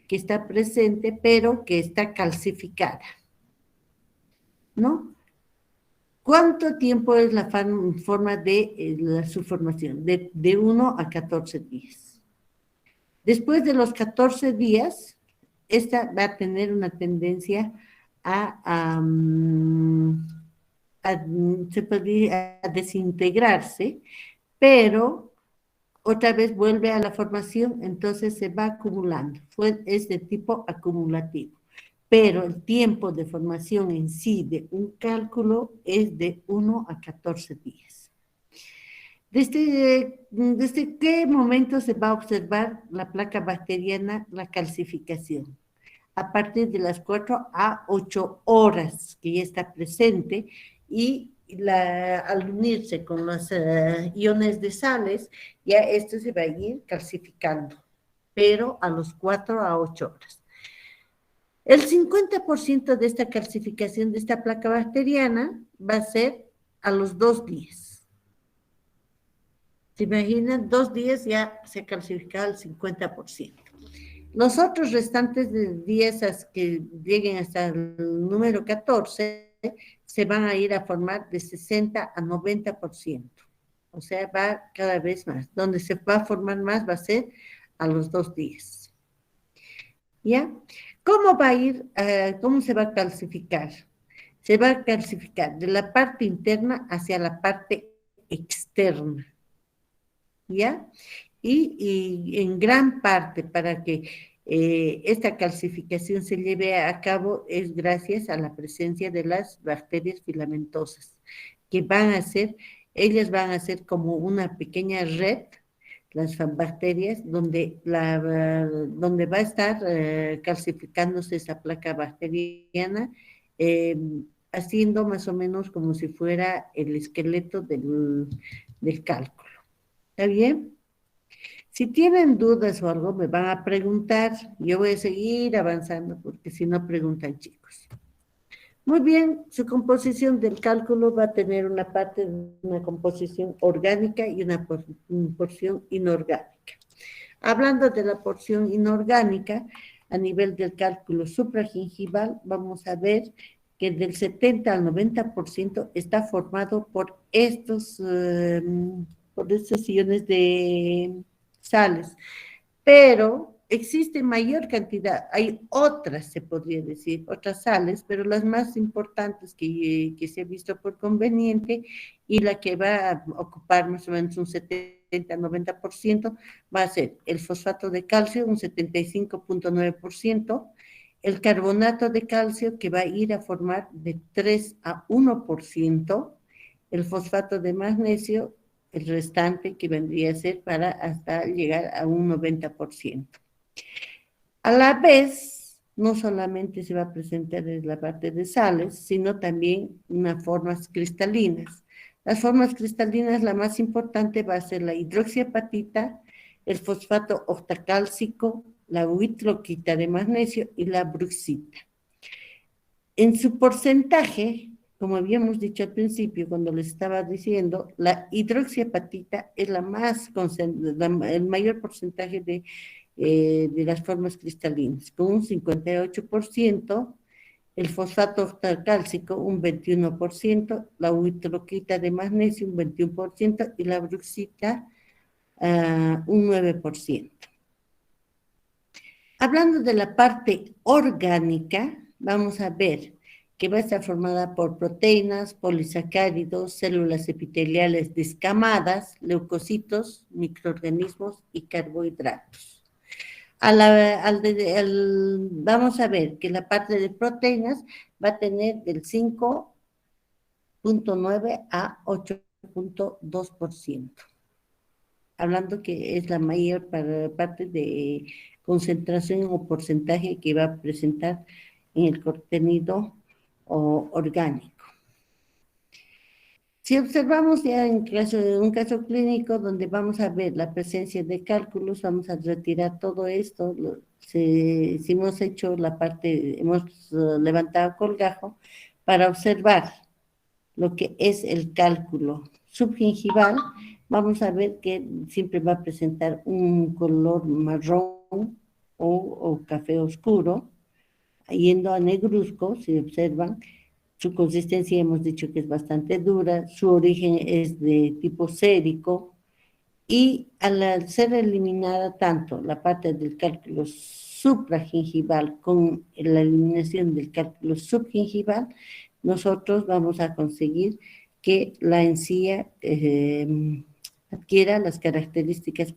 que está presente, pero que está calcificada, ¿no? ¿Cuánto tiempo es la forma de su formación? De 1 a 14 días. Después de los 14 días, esta va a tener una tendencia a, se podría desintegrarse, pero otra vez vuelve a la formación, entonces se va acumulando. Es de tipo acumulativo. Pero el tiempo de formación en sí de un cálculo es de 1 a 14 días. ¿Desde qué momento se va a observar la placa bacteriana, la calcificación? A partir de las 4 a 8 horas que ya está presente y al unirse con los iones de sales, ya esto se va a ir calcificando, pero a los 4 a 8 horas. El 50% de esta calcificación de esta placa bacteriana va a ser a los 2 días. ¿Se imaginan? 2 días ya se ha calcificado el 50%. Los otros restantes de días que lleguen hasta el número 14 se van a ir a formar de 60 a 90%. O sea, va cada vez más. Donde se va a formar más va a ser a los 2 días. ¿Ya? ¿Cómo va a ir, cómo se va a calcificar? Se va a calcificar de la parte interna hacia la parte externa. ¿Ya? Y en gran parte para que esta calcificación se lleve a cabo es gracias a la presencia de las bacterias filamentosas, que ellas van a ser como una pequeña red, las bacterias, donde va a estar calcificándose esa placa bacteriana, eh, haciendo más o menos como si fuera el esqueleto del cálculo. ¿Está bien? Si tienen dudas o algo, me van a preguntar. Yo voy a seguir avanzando porque si no preguntan, chicos. Muy bien, su composición del cálculo va a tener una parte de una composición orgánica y una porción inorgánica. Hablando de la porción inorgánica, a nivel del cálculo supragingival, vamos a ver que del 70 al 90% está formado por estos iones de sales, pero existe mayor cantidad, hay otras, se podría decir, otras sales, pero las más importantes que se ha visto por conveniente y la que va a ocupar más o menos un 70-90% va a ser el fosfato de calcio, un 75.9%, el carbonato de calcio que va a ir a formar de 3 a 1%, el fosfato de magnesio el restante que vendría a ser para hasta llegar a un 90%. A la vez, no solamente se va a presentar en la parte de sales, sino también unas formas cristalinas. Las formas cristalinas, la más importante va a ser la hidroxiapatita, el fosfato octacálcico, la huitroquita de magnesio y la bruxita. En su porcentaje, como habíamos dicho al principio, cuando les estaba diciendo, la hidroxiapatita es el mayor porcentaje de las formas cristalinas, con un 58%, el fosfato octacálcico un 21%, la huitroquita de magnesio un 21% y la bruxita un 9%. Hablando de la parte orgánica, vamos a ver que va a estar formada por proteínas, polisacáridos, células epiteliales descamadas, leucocitos, microorganismos y carbohidratos. Vamos a ver que la parte de proteínas va a tener del 5.9 a 8.2%. Hablando que es la mayor parte de concentración o porcentaje que va a presentar en el contenido orgánico. Si observamos ya en un caso clínico donde vamos a ver la presencia de cálculos, vamos a retirar todo esto. Si hemos hecho hemos levantado colgajo para observar lo que es el cálculo subgingival, vamos a ver que siempre va a presentar un color marrón o café oscuro, yendo a negruzco, si observan, su consistencia hemos dicho que es bastante dura, su origen es de tipo sérico, y al ser eliminada tanto la parte del cálculo supragingival con la eliminación del cálculo subgingival, nosotros vamos a conseguir que la encía adquiera las características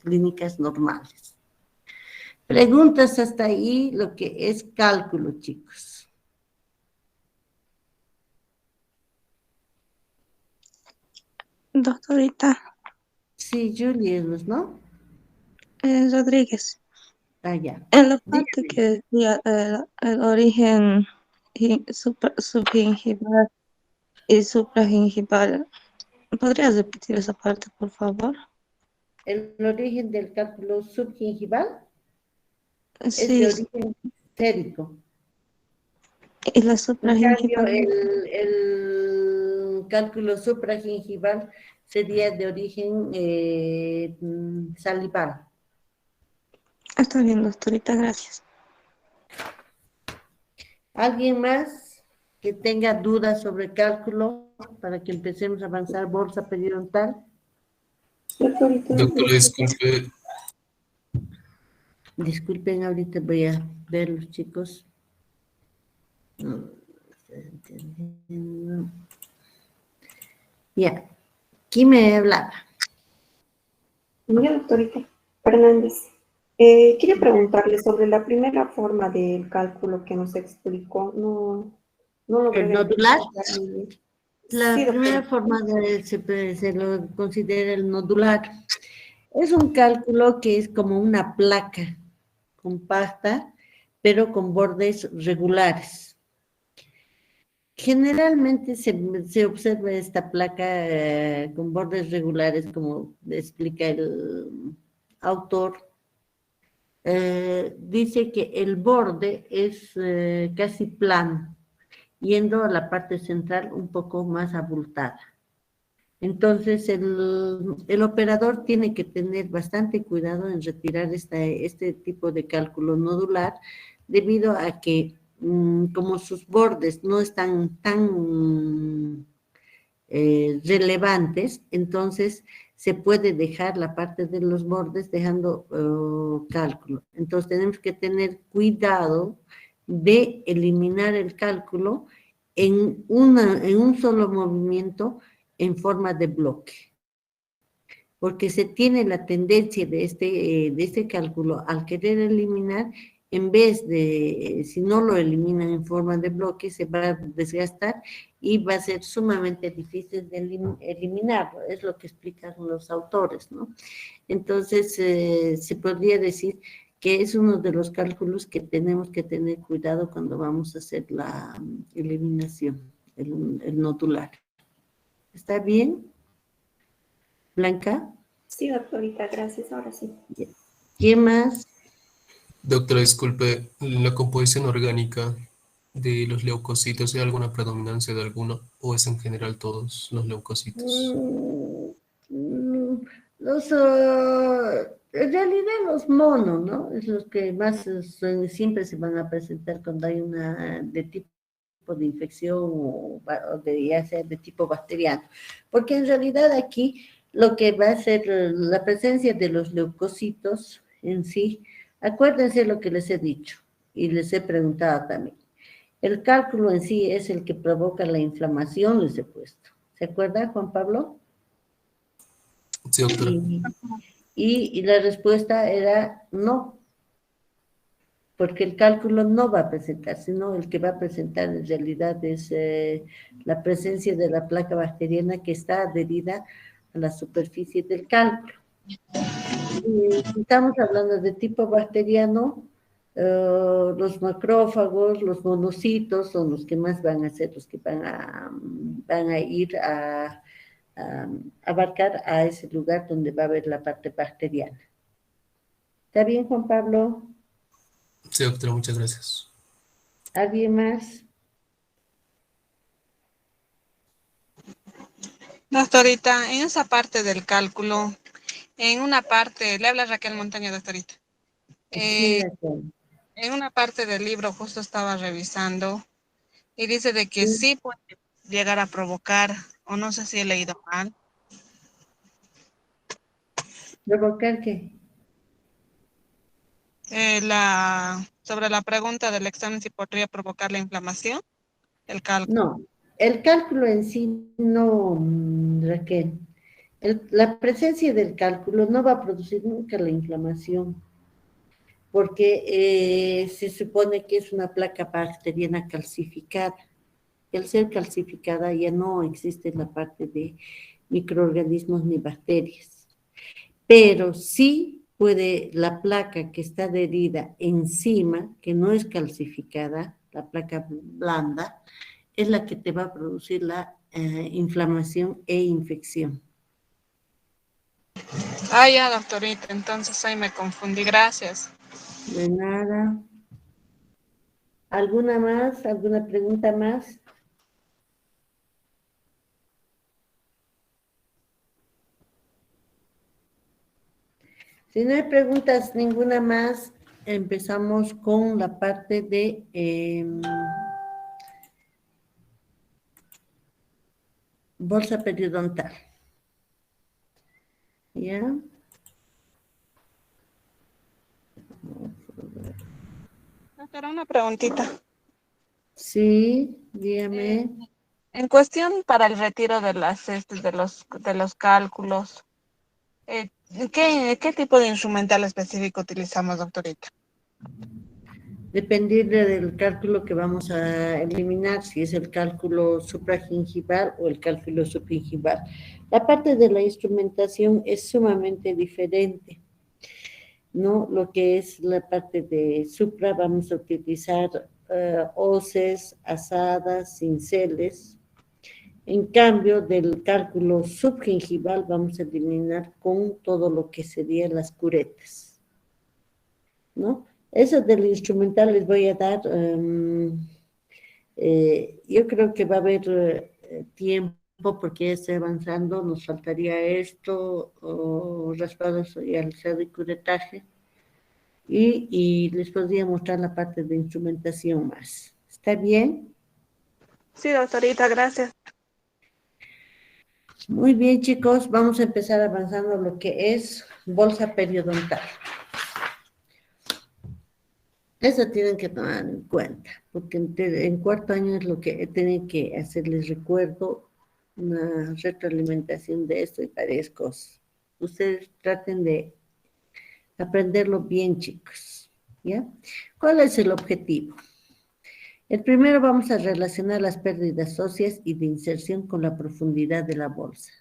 clínicas normales. Preguntas hasta ahí, lo que es cálculo, chicos. Doctorita Sí, Julie, ¿no? Rodríguez, Ah, ya. en la parte Dígame. que decía el origen subgingival y supragingival, ¿podrías repetir esa parte, por favor? El origen del cálculo subgingival es de Sí, origen sérico. y la En cambio, supragingival. el cálculo supragingival sería de origen salival. Está bien, doctorita, gracias. ¿Alguien más que tenga dudas sobre cálculo para que empecemos a avanzar bolsa periodontal? Doctor, disculpe, Disculpen, ahorita voy a ver los chicos. No, estoy entendiendo. Ya, ¿quién me hablaba? Mira, doctorita Fernández, quería preguntarle sobre la primera forma del cálculo que nos explicó. No logré ¿El nodular? identificar muy bien. Sí, La primera doctorita. forma se lo considera el nodular. Es un cálculo que es como una placa compacta, pero con bordes regulares. Generalmente se observa esta placa con bordes regulares, como explica el autor. Dice que el borde es casi plano, yendo a la parte central un poco más abultada. Entonces, el operador tiene que tener bastante cuidado en retirar este tipo de cálculo nodular, debido a que, como sus bordes no están tan relevantes, entonces se puede dejar la parte de los bordes dejando cálculo. Entonces, tenemos que tener cuidado de eliminar el cálculo en un solo movimiento en forma de bloque, porque se tiene la tendencia de este cálculo al querer eliminar, en vez de, si no lo eliminan en forma de bloque, se va a desgastar y va a ser sumamente difícil de eliminarlo, es lo que explican los autores, ¿no? Entonces, se podría decir que es uno de los cálculos que tenemos que tener cuidado cuando vamos a hacer la eliminación, el nodular. ¿Está bien, Blanca? Sí, doctorita, gracias. Ahora sí. ¿Quién más? doctora, disculpe, ¿la composición orgánica de los leucocitos, hay alguna predominancia de alguno o es en general todos los leucocitos? Mm, mm, en realidad los monos, ¿no? Es los que más siempre se van a presentar cuando hay una de tipo de infección o de, ya sea de tipo bacteriano. Porque en realidad aquí lo que va a ser la presencia de los leucocitos en sí, acuérdense lo que les he dicho y les he preguntado también. El cálculo en sí es el que provoca la inflamación, les he puesto. ¿Se acuerda, Juan Pablo? Sí, doctora. Y, y la respuesta era no, porque el cálculo no va a presentar, sino el que va a presentar en realidad es la presencia de la placa bacteriana que está adherida a la superficie del cálculo. Si estamos hablando de tipo bacteriano, los macrófagos, los monocitos son los que más van a ser, los que van a ir a abarcar a ese lugar donde va a haber la parte bacteriana. ¿Está bien, Juan Pablo? Sí, doctora, muchas gracias. ¿Alguien más? Doctorita, en esa parte del cálculo, En una parte, le habla Raquel Montaño, doctorita. Sí, Eh, Raquel. en una parte del libro justo estaba revisando y dice de que Sí. sí puede llegar a provocar, o no sé si he leído mal, ¿Provocar qué? sobre la pregunta del examen si podría provocar la inflamación, el cálculo. No, el cálculo en sí no, Raquel. La presencia del cálculo no va a producir nunca la inflamación, porque se supone que es una placa bacteriana calcificada. El ser calcificada ya no existe en la parte de microorganismos ni bacterias, pero sí puede la placa que está adherida encima, que no es calcificada, la placa blanda, es la que te va a producir la inflamación e infección. Ah, ya, doctorita, entonces ahí me confundí, gracias. De nada. ¿Alguna más? ¿Alguna pregunta más? Si no hay preguntas ninguna más, empezamos con la parte de bolsa periodontal. ¿Ya? Doctora, una preguntita. Sí, Eh, dígame. en cuestión para el retiro de de los cálculos, ¿qué tipo de instrumental específico utilizamos, doctorita? Dependiendo del cálculo que vamos a eliminar, si es el cálculo supragingival o el cálculo subgingival. La parte de la instrumentación es sumamente diferente, ¿no? Lo que es la parte de supra, vamos a utilizar hoces, asadas, cinceles. En cambio, del cálculo subgingival vamos a eliminar con todo lo que serían las curetas, ¿no? Eso del instrumental les voy a dar, yo creo que va a haber tiempo porque ya está avanzando, nos faltaría esto, o raspados y alzado y curetaje, y les podría mostrar la parte de instrumentación más. ¿Está bien? Sí, doctorita, gracias. Muy bien, chicos, vamos a empezar avanzando lo que es bolsa periodontal. Eso tienen que tomar en cuenta, porque en cuarto año es lo que tienen que hacerles recuerdo, una retroalimentación de esto y varias cosas. Ustedes traten de aprenderlo bien, chicos, ¿ya? ¿Cuál es el objetivo? El primero vamos a relacionar las pérdidas óseas y de inserción con la profundidad de la bolsa.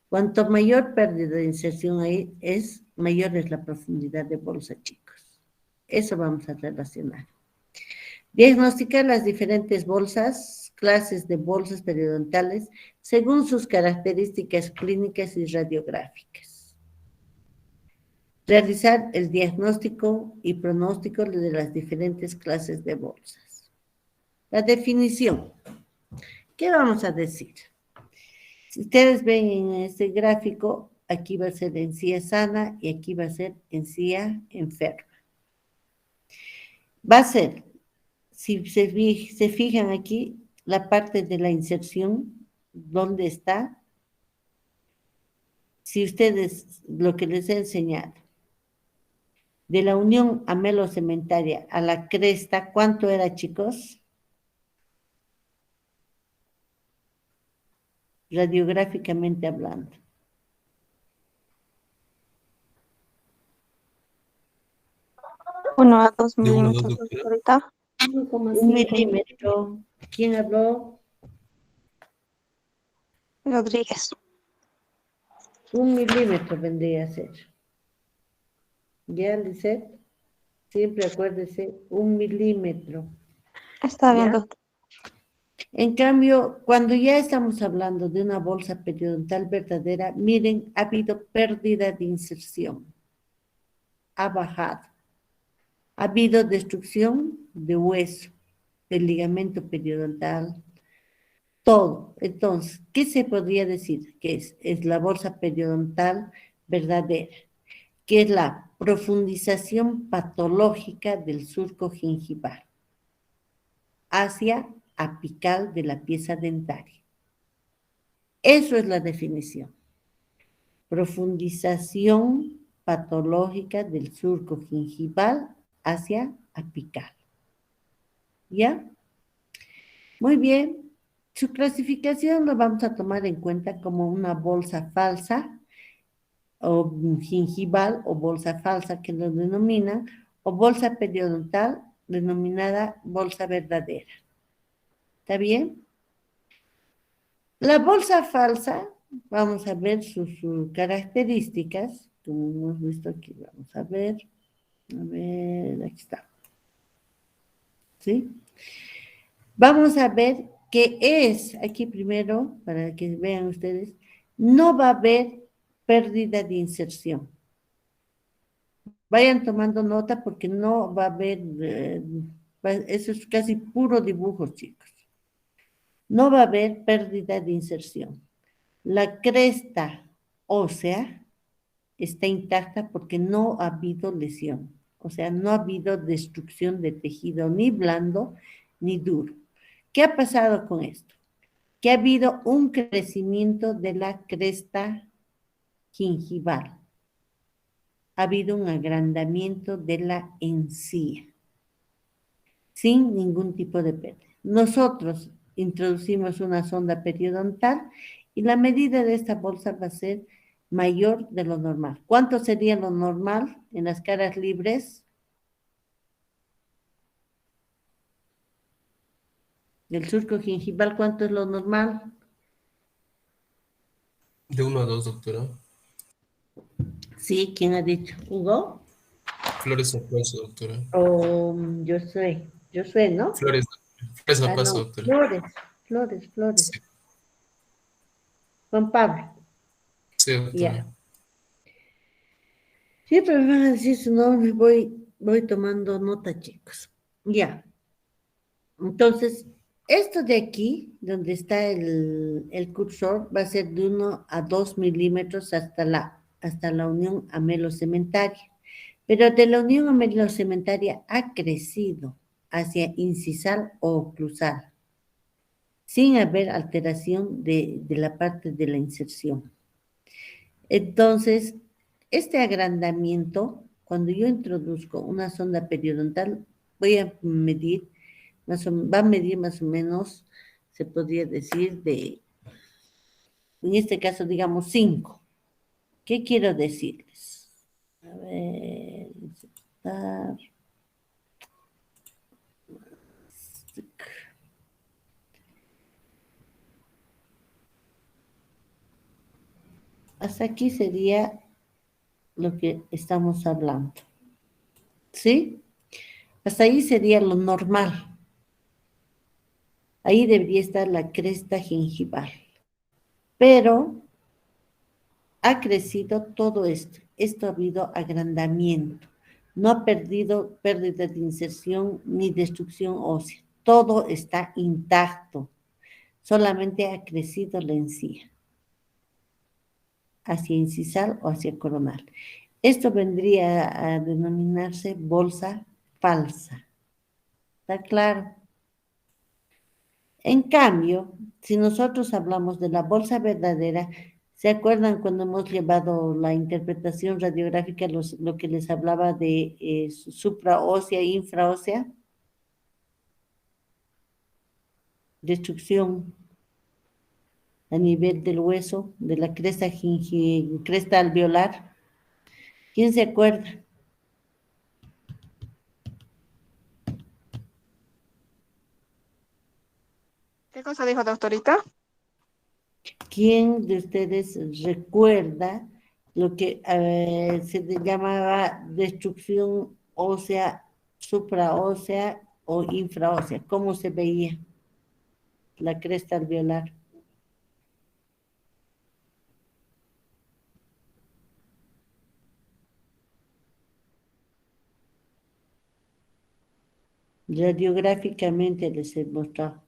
Cuanto mayor pérdida de inserción ahí es, mayor es la profundidad de bolsa, chicos. Eso vamos a relacionar. Diagnosticar las diferentes bolsas, clases de bolsas periodontales, según sus características clínicas y radiográficas. Realizar el diagnóstico y pronóstico de las diferentes clases de bolsas. La definición. ¿Qué vamos a decir? Si ustedes ven en este gráfico, aquí va a ser encía sana y aquí va a ser encía enferma. Va a ser, si se fijan aquí, la parte de la inserción, ¿dónde está? Si ustedes, lo que les he enseñado, de la unión amelocementaria a la cresta, ¿cuánto era, chicos? Radiográficamente hablando. 1 a 2 De 1 a 2, milímetros, doctora. doctorita. 1 milímetro. ¿Quién habló? Rodríguez. 1 milímetro vendría a ser. ¿Ya, Lisette? Siempre acuérdese, 1 milímetro. Está bien, ¿Ya? doctor. En cambio, cuando ya estamos hablando de una bolsa periodontal verdadera, miren, ha habido pérdida de inserción. Ha bajado. Ha habido destrucción de hueso, del ligamento periodontal, todo. Entonces, ¿qué se podría decir? Que es la bolsa periodontal verdadera, que es la profundización patológica del surco gingival hacia apical de la pieza dentaria. Eso es la definición. Profundización patológica del surco gingival hacia apical. ¿Ya? Muy bien. Su clasificación lo vamos a tomar en cuenta como una bolsa falsa o gingival o bolsa falsa que lo denominan, o bolsa periodontal denominada bolsa verdadera. ¿Está bien? La bolsa falsa, vamos a ver sus características, como hemos visto aquí, vamos a ver, aquí está. ¿Sí? Vamos a ver qué es, aquí primero, para que vean ustedes, no va a haber pérdida de inserción. Vayan tomando nota porque no va a haber, eso es casi puro dibujo, chicos. No va a haber pérdida de inserción. La cresta ósea está intacta porque no ha habido lesión. O sea, no ha habido destrucción de tejido ni blando ni duro. ¿Qué ha pasado con esto? Que ha habido un crecimiento de la cresta gingival. Ha habido un agrandamiento de la encía, sin ningún tipo de pérdida. Nosotros introducimos una sonda periodontal y la medida de esta bolsa va a ser mayor de lo normal. ¿Cuánto sería lo normal en las caras libres? Del surco gingival, ¿cuánto es lo normal? De 1 a 2, doctora. Sí, ¿quién ha dicho? ¿Hugo? Flores a paso, doctora. O yo soy, ¿no? Flores, flores a Ah, paso, no, doctora. Flores. Sí, Juan Pablo, sí, doctora. ya. Siempre me van a decir su nombre, voy tomando nota, chicos. Ya. Entonces, esto de aquí, donde está el cursor, va a ser de 1 a 2 milímetros hasta la unión amelocementaria. Pero de la unión amelocementaria ha crecido hacia incisal o oclusal, sin haber alteración de la parte de la inserción. Entonces, este agrandamiento, cuando yo introduzco una sonda periodontal, voy a medir, va a medir más o menos, se podría decir, en este caso, digamos, 5. ¿Qué quiero decirles? A ver, insertar. Hasta aquí sería lo que estamos hablando. ¿Sí? Hasta ahí sería lo normal. Ahí debería estar la cresta gingival. Pero ha crecido todo esto. Esto ha habido agrandamiento. No ha perdido pérdida de inserción ni destrucción ósea. Todo está intacto. Solamente ha crecido la encía, hacia incisal o hacia coronal. Esto vendría a denominarse bolsa falsa. ¿Está claro? En cambio, si nosotros hablamos de la bolsa verdadera, ¿se acuerdan cuando hemos llevado la interpretación radiográfica, lo que les hablaba de supraósea e infraósea? Destrucción a nivel del hueso, de la cresta alveolar. ¿Quién se acuerda? ¿Qué cosa dijo, doctorita? ¿Quién de ustedes recuerda lo que se llamaba destrucción ósea, supraósea o infraósea? ¿Cómo se veía la cresta alveolar? Radiográficamente les he mostrado.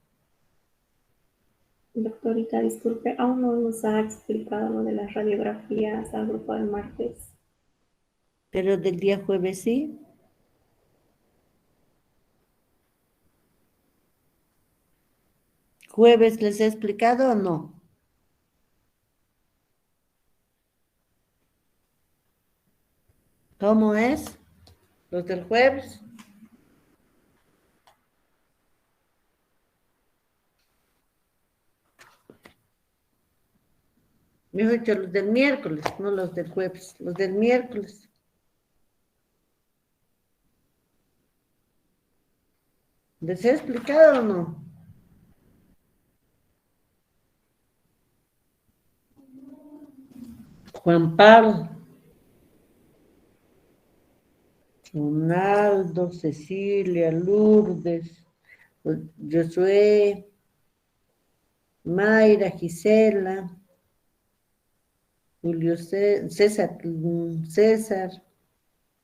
Doctora, doctorita, disculpe, aún no nos ha explicado lo de las radiografías al grupo del martes. Pero del día jueves sí. ¿Jueves les he explicado o no? ¿Cómo es? ¿Los del jueves? Mejor dicho, los del miércoles, no los del jueves, los del miércoles. ¿Les he explicado o no? Juan Pablo, Ronaldo, Cecilia, Lourdes, Josué, Mayra, Gisela, Julio César,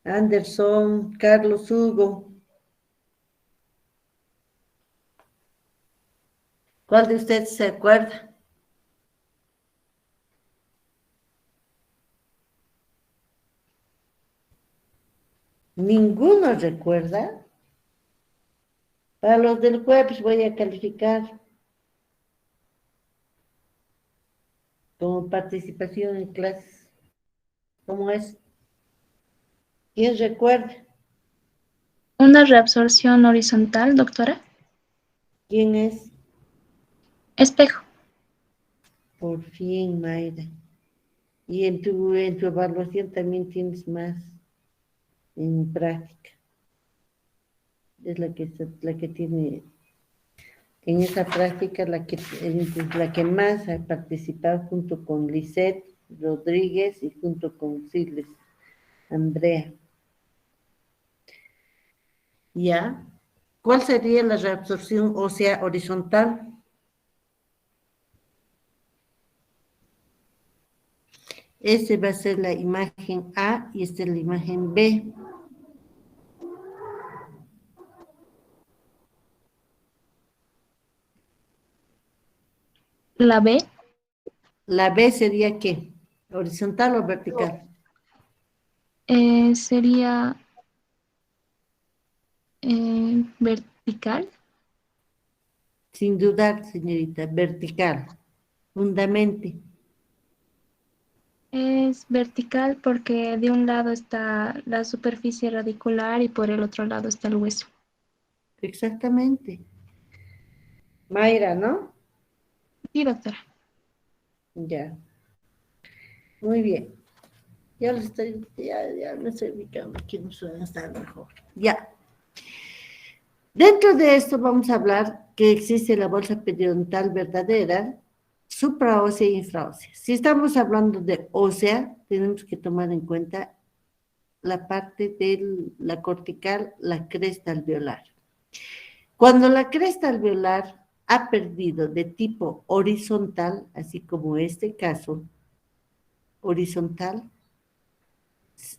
Anderson, Carlos Hugo. ¿Cuál de ustedes se acuerda? ¿Ninguno recuerda? Para los del jueves voy a calificar como participación en clases. ¿Cómo es? ¿Quién recuerda? Una reabsorción horizontal, doctora. ¿Quién es? Espejo. Por fin, Mayra. Y en tu evaluación también tienes más en práctica. Es la que tiene, en esa práctica, la que más ha participado junto con Lisette Rodríguez y junto con Siles, Andrea. ¿Ya? ¿Cuál sería la reabsorción ósea horizontal? Esta va a ser la imagen A y esta es la imagen B. La B. ¿La B sería qué? ¿Horizontal o vertical? Sería vertical. Sin dudar, señorita, vertical. Fundamente. Es vertical porque de un lado está la superficie radicular y por el otro lado está el hueso. Exactamente. Mayra, ¿no? Sí, doctora. Ya. Muy bien. Ya me estoy ubicando aquí, no suelen estar mejor. Ya. Dentro de esto vamos a hablar que existe la bolsa periodontal verdadera, supraósea e infraósea. Si estamos hablando de ósea, tenemos que tomar en cuenta la parte de la cortical, la cresta alveolar. Cuando la cresta alveolar ha perdido de tipo horizontal, así como este caso, horizontal,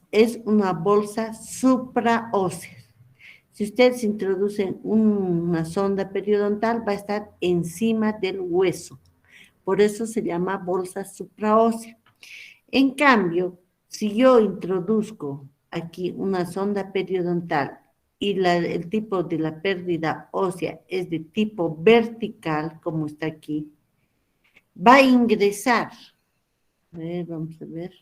es una bolsa supraósea. Si ustedes introducen una sonda periodontal, va a estar encima del hueso. Por eso se llama bolsa supraósea. En cambio, si yo introduzco aquí una sonda periodontal y el tipo de la pérdida ósea es de tipo vertical, como está aquí, va a ingresar. A ver, vamos a ver.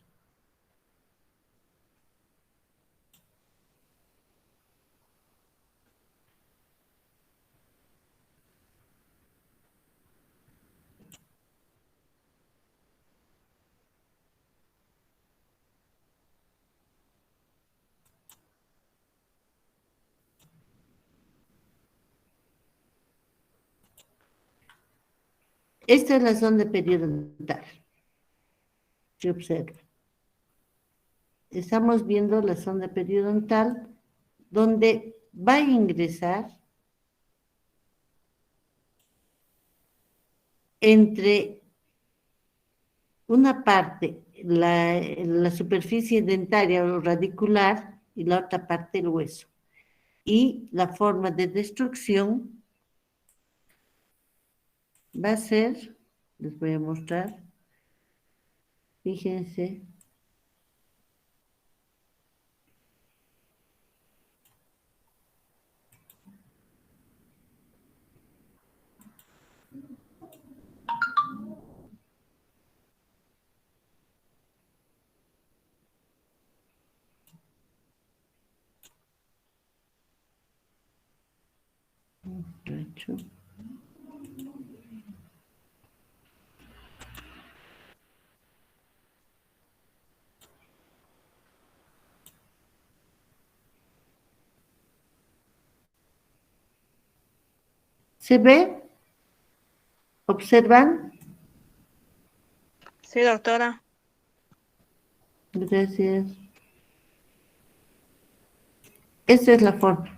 Esta es la sonda periodontal. Se observa. Estamos viendo la sonda periodontal donde va a ingresar entre una parte, la superficie dentaria o radicular y la otra parte el hueso. Y la forma de destrucción va a ser Les voy a mostrar. Fíjense. Derecho. ¿Se ve? ¿Observan? Sí, doctora. Gracias. Esta es la forma.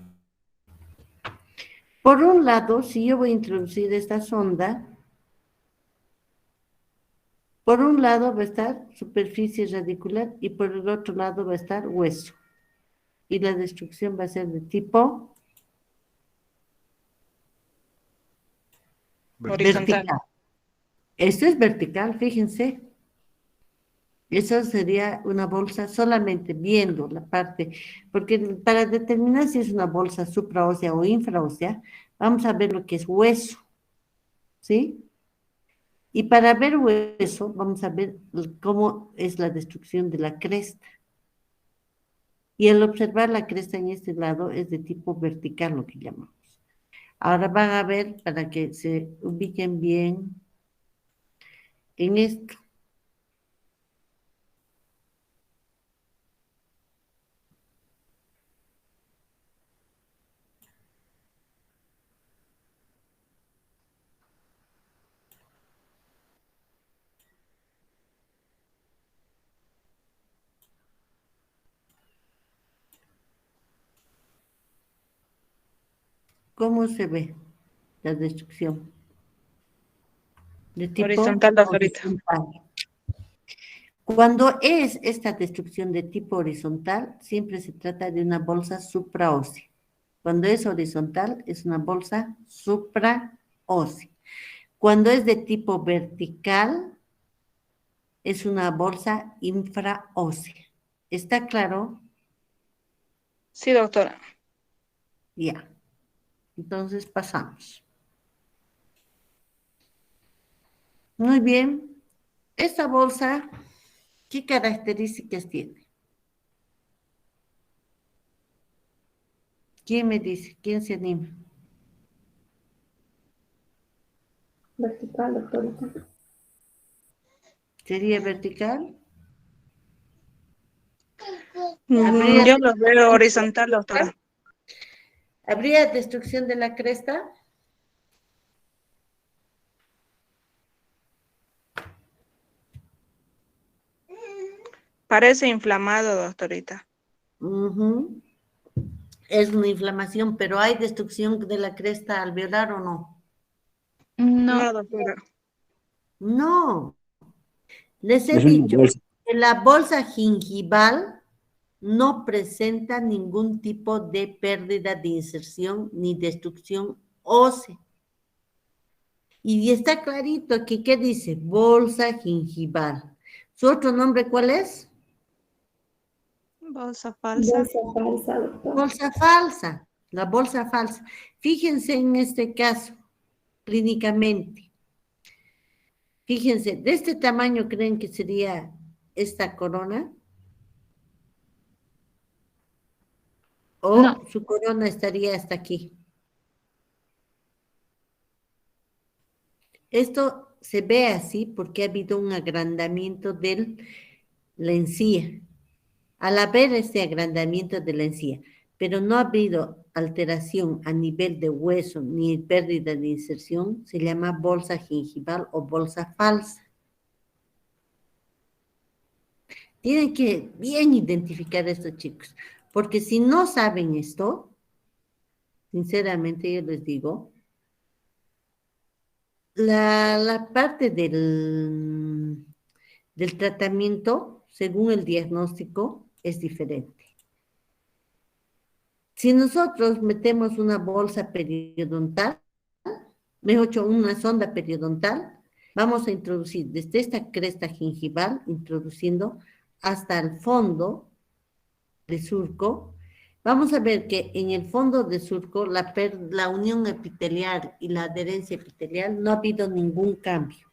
Por un lado, si yo voy a introducir esta sonda, por un lado va a estar superficie radicular y por el otro lado va a estar hueso. Y la destrucción va a ser de tipo Horizontal. vertical. Esto es vertical, fíjense. Eso sería una bolsa solamente viendo la parte, porque para determinar si es una bolsa supraósea o infraósea, vamos a ver lo que es hueso, ¿sí? Y para ver hueso, vamos a ver cómo es la destrucción de la cresta. Y al observar la cresta en este lado es de tipo vertical, lo que llamamos. Ahora van a ver, para que se ubiquen bien en esto. ¿Cómo se ve la destrucción? De tipo Horizontal, doctorita. horizontal. Cuando es esta destrucción de tipo horizontal, siempre se trata de una bolsa supraósea. Cuando es horizontal, es una bolsa supraósea. Cuando es de tipo vertical, es una bolsa infraósea. ¿Está claro? Sí, doctora. Ya. Entonces pasamos. Muy bien. Esta bolsa, ¿qué características tiene? ¿Quién me dice? ¿Quién se anima? Vertical, doctorita. ¿Sería vertical? Yo lo veo horizontal, doctora. ¿Habría destrucción de la cresta? Parece inflamado, doctorita. Ujú. Es una inflamación, pero ¿hay destrucción de la cresta alveolar o no? No, No, doctora. No. Les he Es una dicho bolsa. que la bolsa gingival no presenta ningún tipo de pérdida de inserción ni destrucción ósea. Y está clarito aquí, ¿qué dice? Bolsa gingival. ¿Su otro nombre cuál es? Bolsa falsa. Bolsa falsa, doctor. Bolsa falsa, la bolsa falsa. Fíjense en este caso, clínicamente. Fíjense, ¿de este tamaño creen que sería esta corona? ¿O no, su corona estaría hasta aquí? Esto se ve así porque ha habido un agrandamiento de la encía. Al haber este agrandamiento de la encía, pero no ha habido alteración a nivel de hueso ni pérdida de inserción, se llama bolsa gingival o bolsa falsa. Tienen que bien identificar a estos chicos, porque si no saben esto, sinceramente yo les digo, la parte del tratamiento, según el diagnóstico, es diferente. Si nosotros metemos una bolsa periodontal, mejor dicho, una sonda periodontal, Vamos a introducir desde esta cresta gingival, introduciendo hasta el fondo de surco. Vamos a ver que en el fondo de surco la unión epitelial y la adherencia epitelial no ha habido ningún cambio.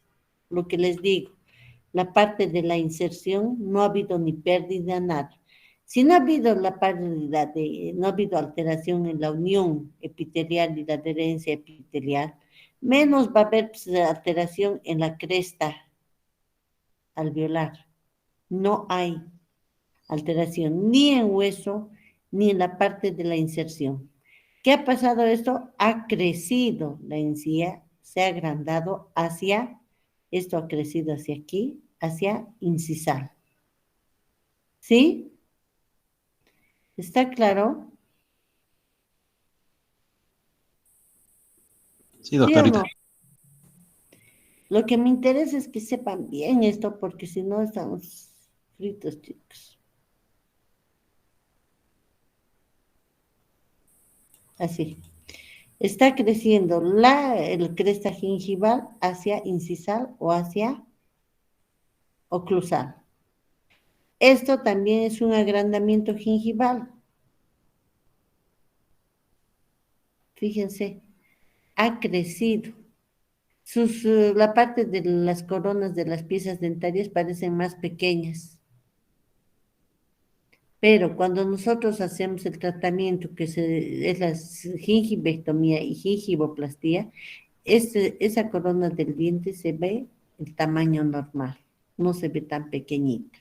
Lo que les digo, la parte de la inserción no ha habido ni pérdida, nada. Si no ha habido no ha habido alteración en la unión epitelial y la adherencia epitelial, menos va a haber alteración en la cresta alveolar. No hay alteración ni en hueso ni en la parte de la inserción. ¿Qué ha pasado esto? Ha crecido la encía, se ha agrandado esto ha crecido hacia aquí, hacia incisal. ¿Sí? ¿Está claro? Sí, ¿Sí o doctorita. no? Lo que me interesa es que sepan bien esto, porque si no estamos fritos, chicos. Así. Está creciendo el cresta gingival hacia incisal o hacia oclusal. Esto también es un agrandamiento gingival. Fíjense, ha crecido. La parte de las coronas de las piezas dentarias parecen más pequeñas. Pero cuando nosotros hacemos el tratamiento es la gingivectomía y gingivoplastía, esa corona del diente se ve el tamaño normal, no se ve tan pequeñita.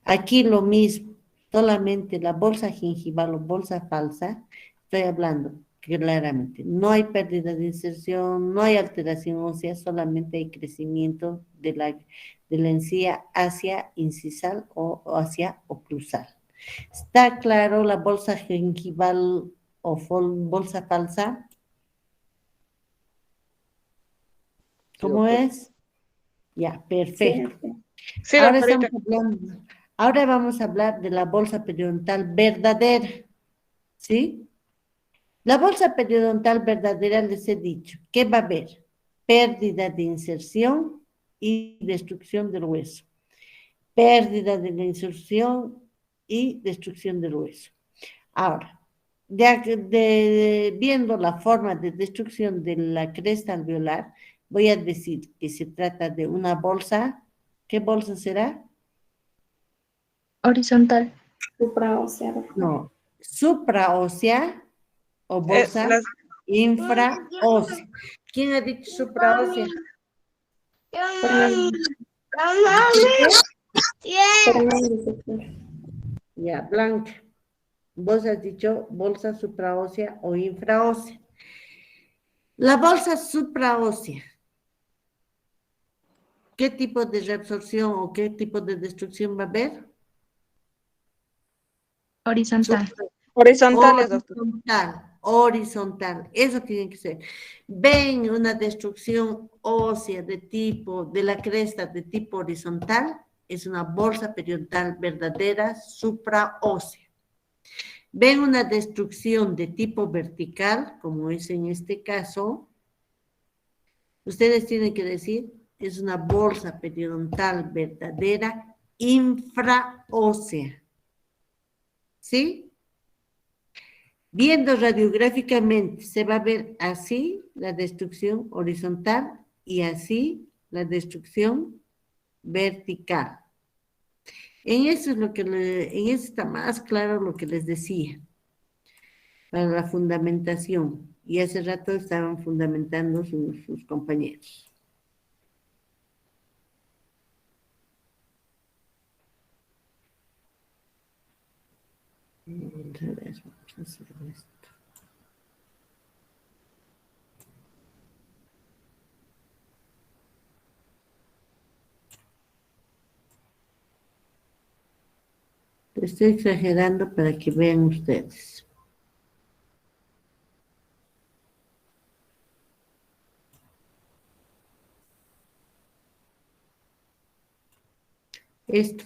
Aquí lo mismo, solamente la bolsa gingival o bolsa falsa, estoy hablando claramente, no hay pérdida de inserción, no hay alteración ósea, solamente hay crecimiento de la encía hacia incisal o hacia oclusal. ¿Está claro la bolsa gingival o bolsa falsa? ¿Cómo es? Ya, perfecto. Sí. Sí, Ahora doctorita. ahora vamos a hablar de la bolsa periodontal verdadera, ¿sí? La bolsa periodontal verdadera les he dicho, ¿qué va a haber? Pérdida de inserción y destrucción del hueso. Pérdida de la inserción y destrucción del hueso. Ahora, viendo la forma de destrucción de la cresta alveolar, voy a decir que se trata de una bolsa. ¿Qué bolsa será? Horizontal. Supraósea, doctor. No, supraósea o bolsa Las- infraósea. ¿Quién ha dicho supraósea? Fernández, Fernández, doctor. Ya, Blanca. Vos has dicho bolsa supraósea o infraósea. La bolsa supraósea, ¿qué tipo de reabsorción o qué tipo de destrucción va a haber? Horizontal. Horizontales, doctor. Horizontal, eso tiene que ser. Ven una destrucción ósea de la cresta de tipo horizontal, es una bolsa periodontal verdadera supraósea. Ven una destrucción de tipo vertical, como es en este caso, ustedes tienen que decir, es una bolsa periodontal verdadera infraósea. ¿Sí? Viendo radiográficamente, se va a ver así la destrucción horizontal y así la destrucción vertical. En eso está más claro lo que les decía, para la fundamentación. Y hace rato estaban fundamentando sus compañeros. Vamos a hacer esto. Estoy exagerando para que vean ustedes. Esto.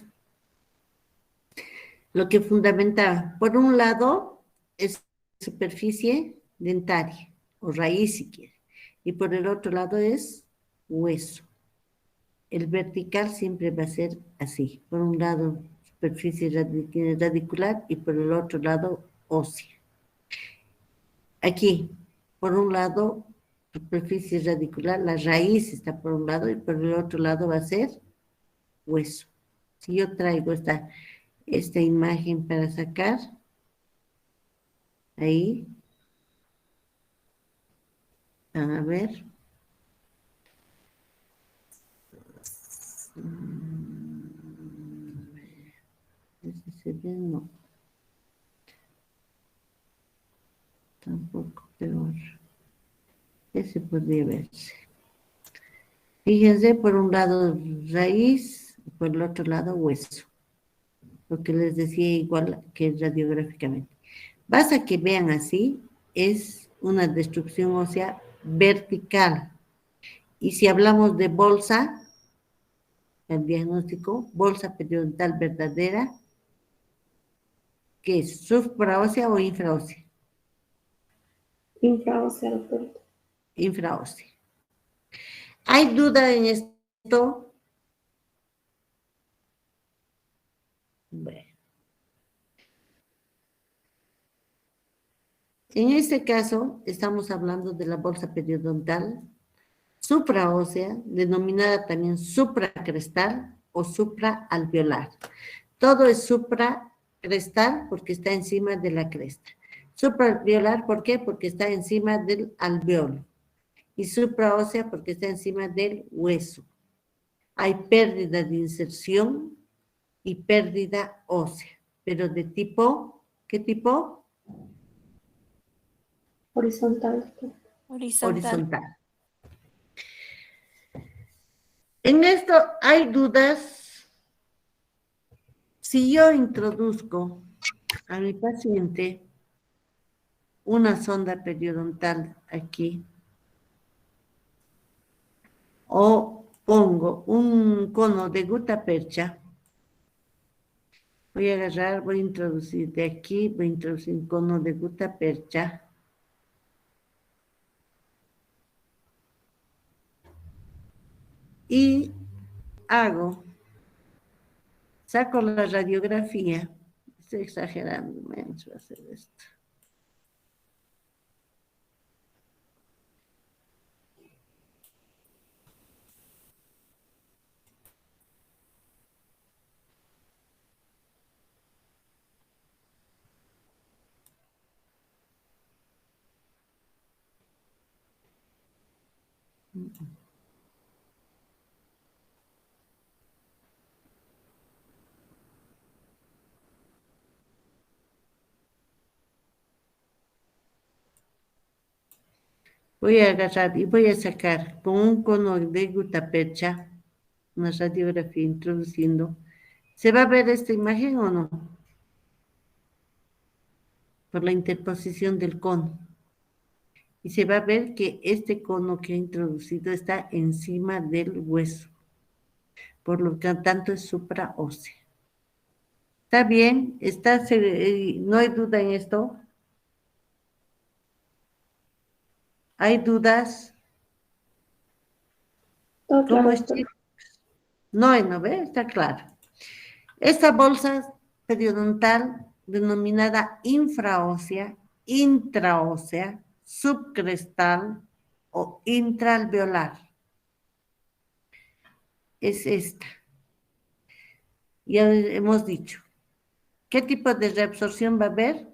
Lo que fundamentaba, por un lado, es superficie dentaria, o raíz si quiere, y por el otro lado es hueso. El vertical siempre va a ser así. Por un lado, superficie radicular y por el otro lado, ósea. Aquí, por un lado, superficie radicular, la raíz está por un lado y por el otro lado va a ser hueso. Si yo traigo esta imagen para sacar, ahí, van a ver. Ese se ve, no. Tampoco, peor. Ese podría verse. Fíjense, por un lado raíz, y por el otro lado hueso. Lo que les decía igual que radiográficamente. Basta que vean así, es una destrucción ósea vertical. Y si hablamos de bolsa, el diagnóstico, bolsa periodontal verdadera, ¿qué es? ¿Supraósea o infraósea? Infraósea, doctor. Infraósea. ¿Hay duda en esto? Bueno. En este caso, estamos hablando de la bolsa periodontal supraósea, denominada también supracrestal o supraalveolar. Todo es supracrestal porque está encima de la cresta. Supraalveolar, ¿por qué? Porque está encima del alveolo. Y supraósea porque está encima del hueso. Hay pérdida de inserción y pérdida ósea, pero de tipo, ¿qué tipo? Horizontal, doctor. Horizontal. En esto hay dudas. Si yo introduzco a mi paciente una sonda periodontal aquí o pongo un cono de gutapercha, voy a agarrar, voy a introducir de aquí, voy a introducir un cono de gutapercha. Y saco la radiografía, estoy exagerando, menos va a hacer esto. Voy a agarrar y voy a sacar con un cono de gutapercha una radiografía introduciendo. ¿Se va a ver esta imagen o no? Por la interposición del cono. Y se va a ver que este cono que he introducido está encima del hueso. Por lo que tanto es supraóseo. ¿Está bien? ¿No hay duda en esto? ¿Hay dudas? Todo ¿Cómo claro, es, doctor. chicos? No hay, ¿no ve? Está claro. Esta bolsa periodontal denominada infraósea, intraósea, subcrestal o intraalveolar. Es esta. Ya hemos dicho. ¿Qué tipo de reabsorción va a haber?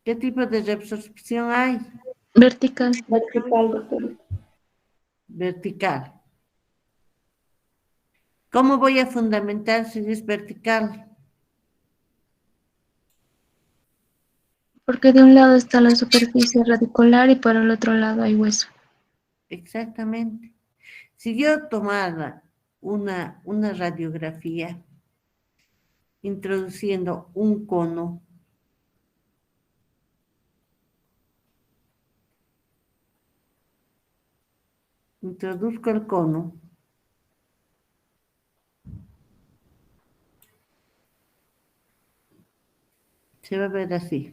¿Qué tipo de reabsorción hay? Vertical. Vertical, doctor. Vertical. ¿Cómo voy a fundamentar si es vertical? Porque de un lado está la superficie radicular y por el otro lado hay hueso. Exactamente. Si yo tomara una radiografía introduciendo un cono, introduzco el cono, se va a ver así.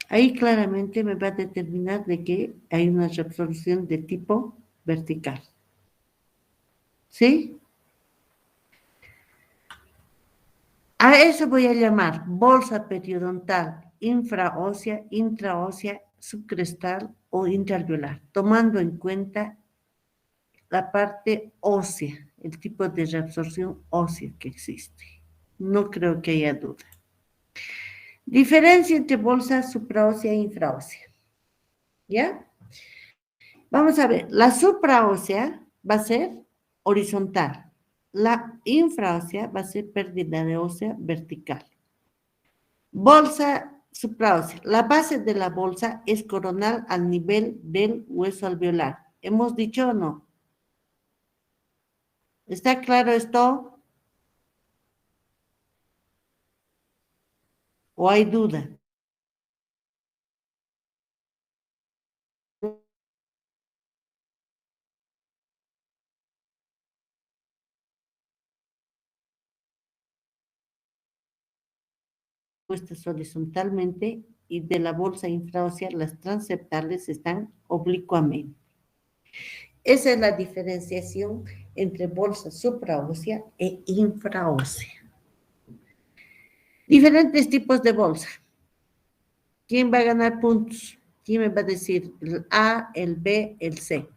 Ahí claramente me va a determinar de que hay una reabsorción de tipo vertical. ¿Sí? A eso voy a llamar bolsa periodontal infraósea, intraósea, subcrestal o intraalveolar, tomando en cuenta la parte ósea, el tipo de reabsorción ósea que existe. No creo que haya duda. Diferencia entre bolsa supraósea e infraósea. ¿Ya? Vamos a ver, la supraósea va a ser horizontal. La infraósea va a ser pérdida de ósea vertical. Bolsa supraósea. La base de la bolsa es coronal al nivel del hueso alveolar. ¿Hemos dicho o no? ¿Está claro esto? ¿O hay duda? Puestas horizontalmente y de la bolsa infraósea las transeptales están oblicuamente. Esa es la diferenciación entre bolsa supraósea e infraósea. Diferentes tipos de bolsa. ¿Quién va a ganar puntos? ¿Quién me va a decir el A, el B, el C?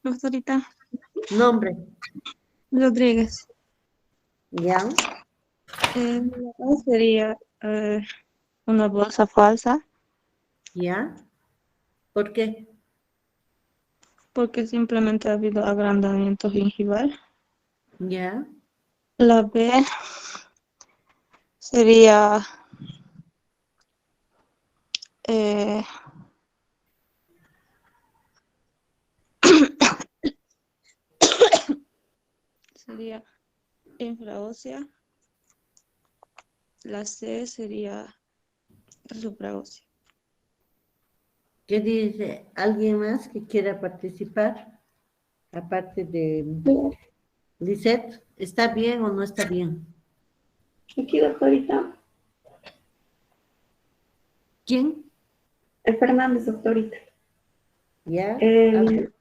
Doctorita Nombre, Rodríguez. ¿ya? ¿Cuál sería una bolsa falsa? ¿Ya? ¿Por qué? Porque simplemente ha habido agrandamiento gingival. ¿Ya? La B sería eh, sería infraósea. La C sería supraósea. ¿Qué dice? ¿Alguien más que quiera participar? Aparte de Lisette, ¿está bien o no está bien? Aquí, doctorita. ¿Quién? Fernández, doctorita. ¿Ya? El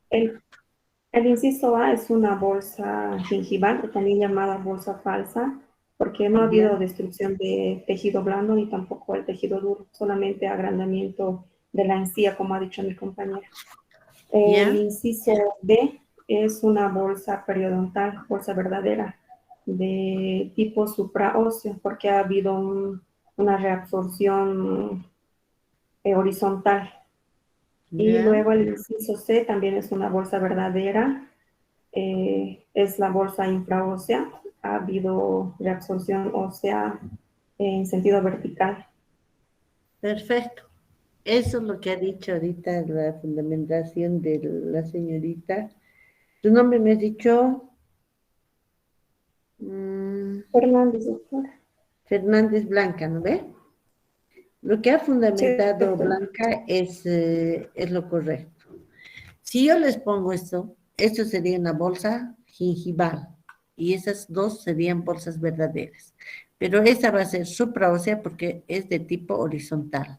inciso A es una bolsa gingival, o también llamada bolsa falsa, porque no ha habido Ya. destrucción de tejido blando ni tampoco el tejido duro, solamente agrandamiento de la encía, como ha dicho mi compañera. ¿Ya? El inciso B es una bolsa periodontal, bolsa verdadera, de tipo supraóseo, porque ha habido una reabsorción horizontal. Y ¿Ya? luego el inciso C también es una bolsa verdadera, es la bolsa infraósea, ha habido reabsorción ósea en sentido vertical. Perfecto. Eso es lo que ha dicho ahorita la fundamentación de la señorita. Tu nombre me has dicho Fernández, doctora. Fernández Blanca, ¿no ve? Lo que ha Sí, fundamentado doctora. Blanca es lo correcto. Si yo les pongo esto sería una bolsa gingival y esas dos serían bolsas verdaderas. Pero esa va a ser supraósea porque es de tipo horizontal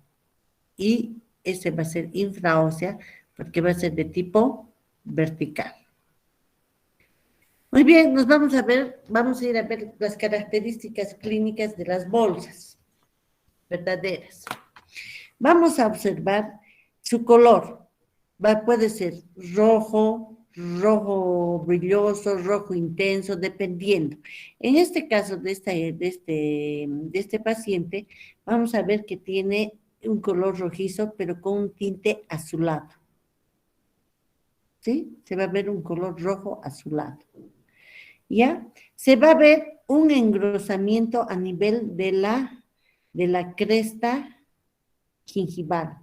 y ese va a ser infraósea porque va a ser de tipo vertical. Muy bien, vamos a ir a ver las características clínicas de las bolsas verdaderas. Vamos a observar su color. Puede ser rojo, rojo brilloso, rojo intenso, dependiendo. En este caso de este paciente, vamos a ver que tiene un color rojizo, pero con un tinte azulado. ¿Sí? Se va a ver un color rojo azulado. ¿Ya? Se va a ver un engrosamiento a nivel de la cresta gingival.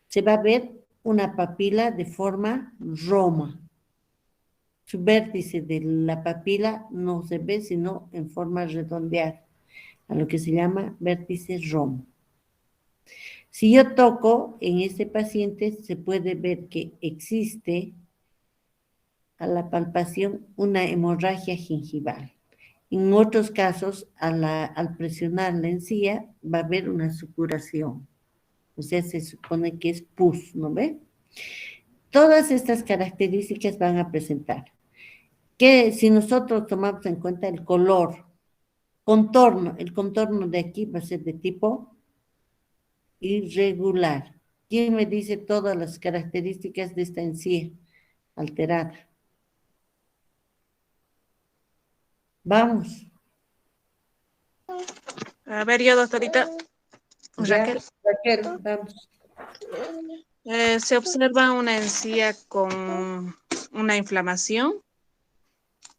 Se va a ver una papila de forma roma. Su vértice de la papila no se ve sino en forma redondeada, a lo que se llama vértice romo. Si yo toco en este paciente, se puede ver que existe a la palpación una hemorragia gingival. En otros casos, al presionar la encía, va a haber una supuración. O sea, se supone que es pus, ¿no ve? Todas estas características van a presentar. Que si nosotros tomamos en cuenta el color, contorno, el contorno de aquí va a ser de tipo irregular. ¿Quién me dice todas las características de esta encía alterada? Vamos. A ver, yo, doctorita. Ya, Raquel. Raquel, vamos. Se observa una encía con una inflamación,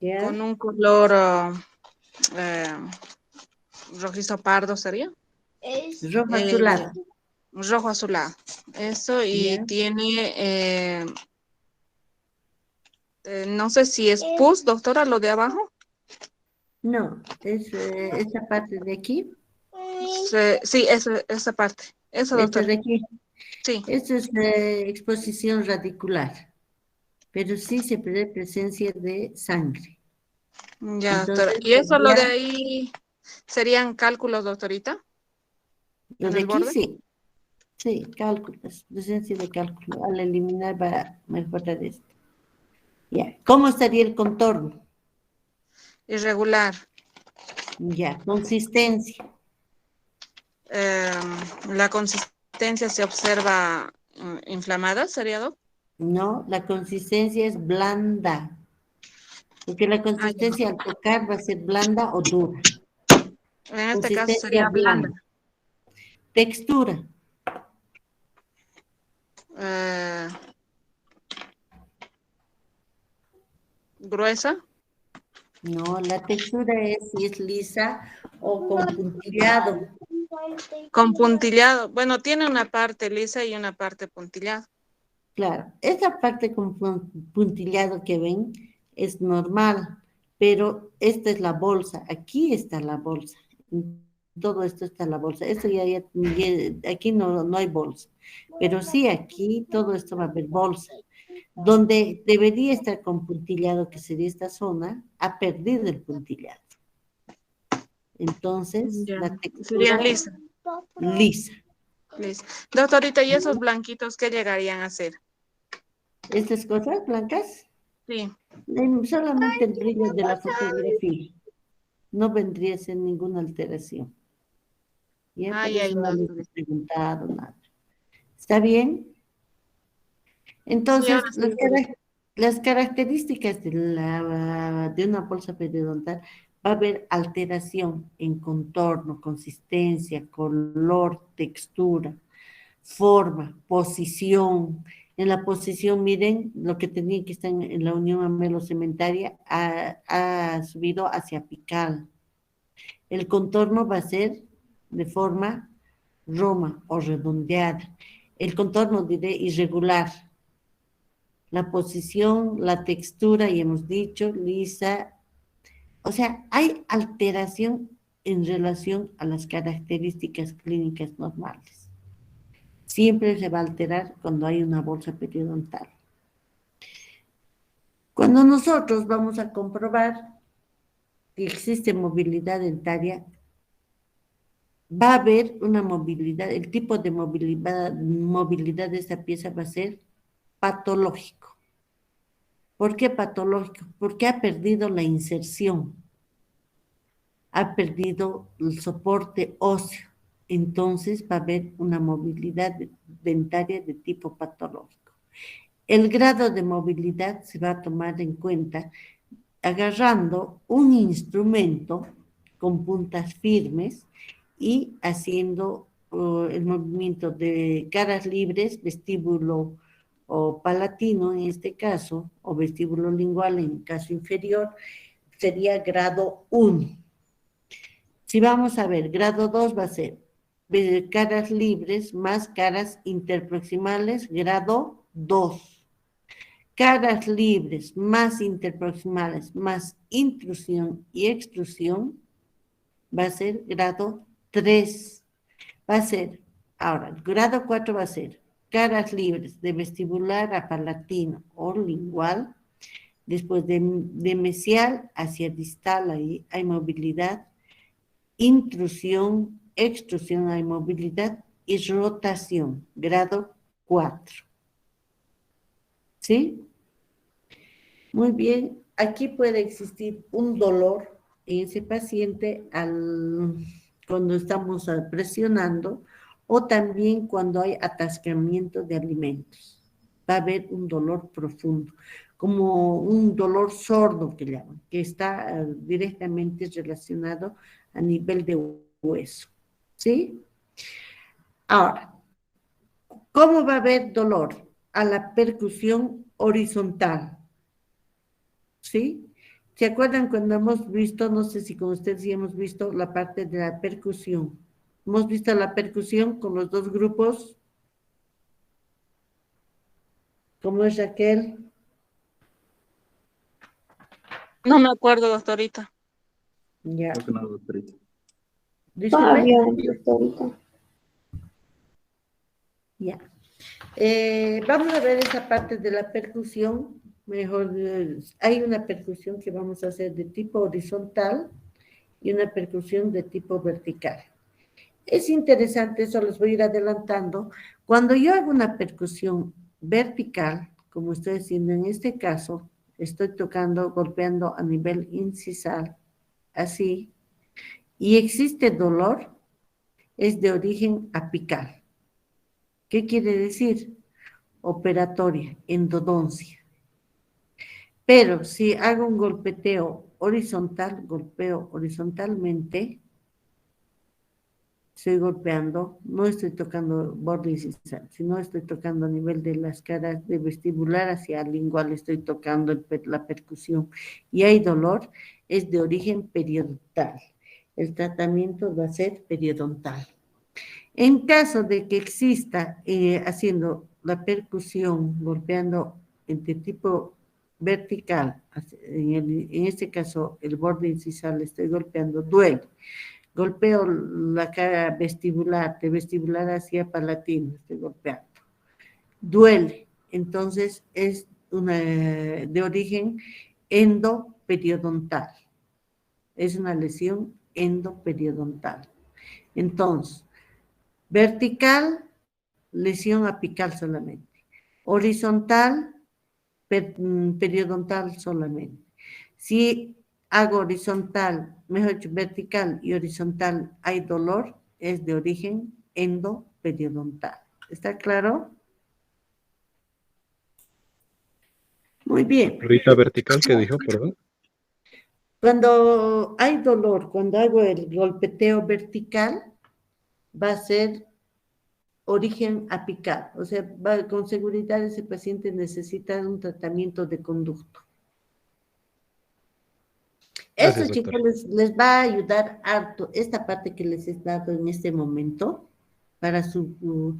Ya. con un color eh, rojizo pardo, ¿sería? Rojo azulado. Rojo azulado. Eso, y Ya. tiene, no sé si es pus, doctora, lo de abajo. No, es esa parte de aquí. Sí, esa parte. Eso, Esto doctora. de aquí. Sí. Esto es exposición radicular, pero sí se prevé presencia de sangre. Ya, doctora. Entonces, ¿Y eso lo de ya, ahí serían cálculos, doctorita? lo ¿En de el aquí borde? sí, sí, cálculos, presencia de cálculo. Al eliminar va a mejorar esto. Ya, ¿cómo estaría el contorno? Irregular. Ya, consistencia. La consistencia se observa inflamada, ¿sería, doc? No, la consistencia es blanda, porque la Ah, ya. consistencia al tocar va a ser blanda o dura. En este caso Consistencia sería blanda. blanda. Textura. Eh, gruesa. No, la textura es si es lisa o con puntillado. Con puntillado. Bueno, tiene una parte lisa y una parte puntillada. Claro, esa parte con puntillado que ven es normal, pero esta es la bolsa, aquí está la bolsa, en todo esto está la bolsa, esto aquí no hay bolsa, pero sí aquí todo esto va a haber bolsa. Donde debería estar con puntillado, que sería esta zona, ha perdido el puntillado. Entonces, Ya. la Serían textura lisas. lisa. Lisa. Doctorita, ¿y esos blanquitos qué llegarían a ser? Estas cosas blancas, Sí. solamente el brillo de la fotografía. No vendría a ser ninguna alteración. Ya, por Ay, ay, eso no les he doctorita. preguntado nada. ¿Está bien? Sí, ahora Entonces, sí. las características de una bolsa periodontal, va a haber alteración en contorno, consistencia, color, textura, forma, posición. En la posición, miren, lo que tenía que estar en la unión amelocementaria ha subido hacia apical. El contorno va a ser de forma roma o redondeada. El contorno, diré, irregular. La posición, la textura, y hemos dicho, lisa. O sea, hay alteración en relación a las características clínicas normales. Siempre se va a alterar cuando hay una bolsa periodontal. Cuando nosotros vamos a comprobar que existe movilidad dentaria, va a haber una movilidad, el tipo de movilidad de esta pieza va a ser patológico. ¿Por qué patológico? Porque ha perdido la inserción, ha perdido el soporte óseo. Entonces va a haber una movilidad dentaria de tipo patológico. El grado de movilidad se va a tomar en cuenta agarrando un instrumento con puntas firmes y haciendo el movimiento de caras libres, vestíbulo o palatino en este caso, o vestíbulo lingual en el caso inferior, sería grado 1. Si vamos a ver, grado 2 va a ser caras libres más caras interproximales, grado 2. Caras libres más interproximales más intrusión y extrusión va a ser grado 3. Va a ser, ahora, el grado 4 va a ser caras libres de vestibular a palatino o lingual Después de mesial hacia distal, ahí hay movilidad, intrusión, extrusión, hay movilidad y rotación, grado 4. ¿Sí? Muy bien. Aquí puede existir un dolor en ese paciente cuando estamos presionando o también cuando hay atascamiento de alimentos. Va a haber un dolor profundo, como un dolor sordo que llaman, que está directamente relacionado a nivel de hueso. ¿Sí? Ahora, ¿cómo va a haber dolor? A la percusión horizontal. ¿Sí? ¿Se acuerdan cuando hemos visto, no sé si con ustedes sí hemos visto la parte de la percusión? Hemos visto la percusión con los dos grupos. ¿Cómo es, Raquel? No me acuerdo, doctorita. Ya. Creo que no, doctorita. Disculpe. Todavía, doctorita. Ya. Vamos a ver esa parte de la percusión. Mejor, hay una percusión que vamos a hacer de tipo horizontal y una percusión de tipo vertical. Es interesante, eso les voy a ir adelantando. Cuando yo hago una percusión vertical, como estoy haciendo en este caso, estoy tocando, golpeando a nivel incisal, así, y existe dolor, es de origen apical. ¿Qué quiere decir? Operatoria, endodoncia. Pero si hago un golpeteo horizontal, golpeo horizontalmente, estoy golpeando, no estoy tocando borde incisal, sino estoy tocando a nivel de las caras de vestibular hacia lingual, estoy tocando la percusión. Y hay dolor, es de origen periodontal. El tratamiento va a ser periodontal. En caso de que exista haciendo la percusión, golpeando de tipo vertical, en este caso el borde incisal, estoy golpeando, duele. Golpeo la cara vestibular, de vestibular hacia palatino, estoy golpeando. Duele, entonces es de origen endoperiodontal. Es una lesión endoperiodontal. Entonces, vertical, lesión apical solamente. Horizontal, periodontal solamente. Si hago horizontal, mejor dicho, vertical y horizontal, hay dolor, es de origen endoperiodontal. ¿Está claro? Muy bien. Rita vertical, ¿qué dijo? Perdón. Cuando hay dolor, cuando hago el golpeteo vertical, va a ser origen apical. O sea, con seguridad ese paciente necesita un tratamiento de conducto. Eso, Gracias, chicos, doctora. les va a ayudar harto esta parte que les he dado en este momento para su